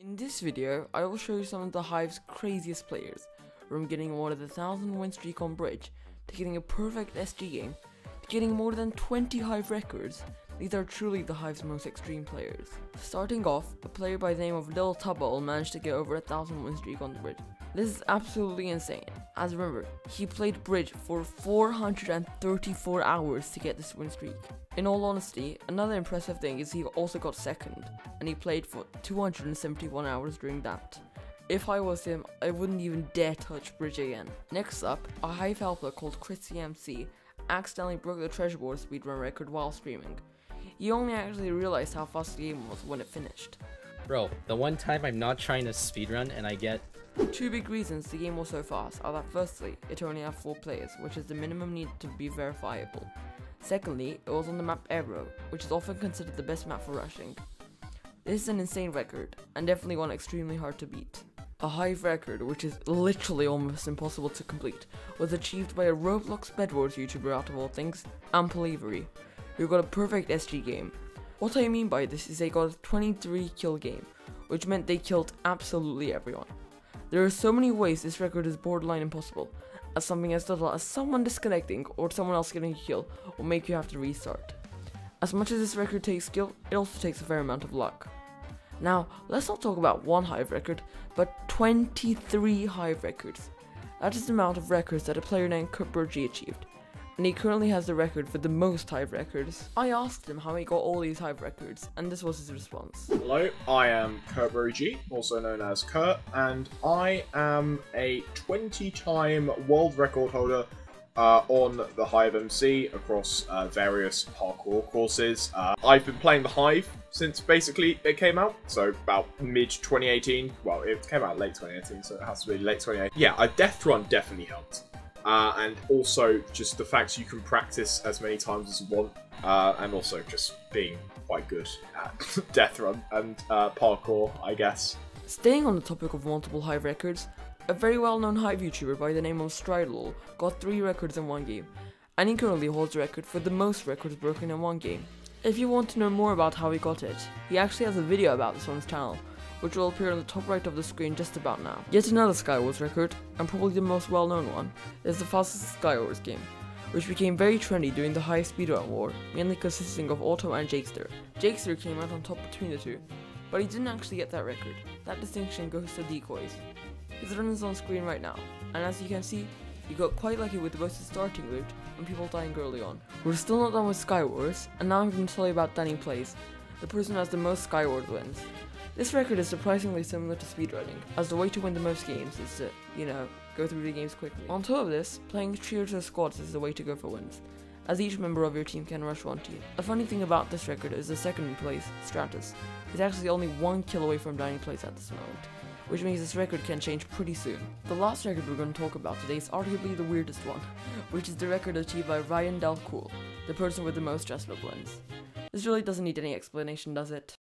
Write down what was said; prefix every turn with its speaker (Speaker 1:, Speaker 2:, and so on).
Speaker 1: In this video, I will show you some of the Hive's craziest players, from getting more than 1,000 win streak on Bridge, to getting a perfect SG game, to getting more than 20 Hive records. These are truly the Hive's most extreme players. Starting off, a player by the name of Lil Tubble managed to get over 1,000 win streak on the Bridge. This is absolutely insane, as remember, he played Bridge for 434 hours to get this win streak. In all honesty, another impressive thing is he also got second, and he played for 271 hours during that. If I was him, I wouldn't even dare touch Bridge again. Next up, a Hive helper called ChrisCMC accidentally broke the treasure board speedrun record while streaming. He only actually realized how fast the game was when it finished.
Speaker 2: Bro, the one time I'm not trying to speedrun and I get...
Speaker 1: Two big reasons the game was so fast are that firstly, it only had 4 players, which is the minimum needed to be verifiable. Secondly, it was on the map Aero, which is often considered the best map for rushing. This is an insane record, and definitely one extremely hard to beat. A Hive record, which is literally almost impossible to complete, was achieved by a Roblox Bedwars YouTuber out of all things, Danyplayz, who got a perfect SG game. What I mean by this is they got a 23 kill game, which meant they killed absolutely everyone. There are so many ways this record is borderline impossible, as something as little as someone disconnecting or someone else getting a kill will make you have to restart. As much as this record takes skill, it also takes a fair amount of luck. Now, let's not talk about one Hive record, but 23 Hive records. That is the amount of records that a player named Kurtbergy achieved, and he currently has the record for the most Hive records. I asked him how he got all these Hive records, and this was his response.
Speaker 3: Hello, I am Kurtbergy, also known as Kurt, and I am a 20-time world record holder on the Hive MC across various parkour courses. I've been playing the Hive since basically it came out, so about mid-2018. Well, it came out late 2018, so it has to be late 2018. Yeah, a death run definitely helped. And also just the fact you can practice as many times as you want, and also just being quite good at death run and parkour, I guess.
Speaker 1: Staying on the topic of multiple Hive records, a very well-known Hive YouTuber by the name of stridwell got 3 records in one game, and he currently holds the record for the most records broken in one game. If you want to know more about how he got it, he actually has a video about this on his channel, which will appear on the top right of the screen just about now. Yet another Skywars record, and probably the most well-known one, is the fastest Skywars game, which became very trendy during the Hive Speedrun war, mainly consisting of Auto and Jakester. Jakester came out on top between the two, but he didn't actually get that record. That distinction goes to Decoys. His run is on screen right now, and as you can see, he got quite lucky with the boosted starting loot and people dying early on. We're still not done with Skywars, and now I'm going to tell you about DannyPlays, the person who has the most Skywars wins. This record is surprisingly similar to speedrunning, as the way to win the most games is to, go through the games quickly. On top of this, playing trios or squads is the way to go for wins, as each member of your team can rush one team. A funny thing about this record is the second place, Stratus, is actually only 1 kill away from Danyplayz at this moment, which means this record can change pretty soon. The last record we're going to talk about today is arguably the weirdest one, which is the record achieved by RyandelCool, the person with the most Just wins. This really doesn't need any explanation, does it?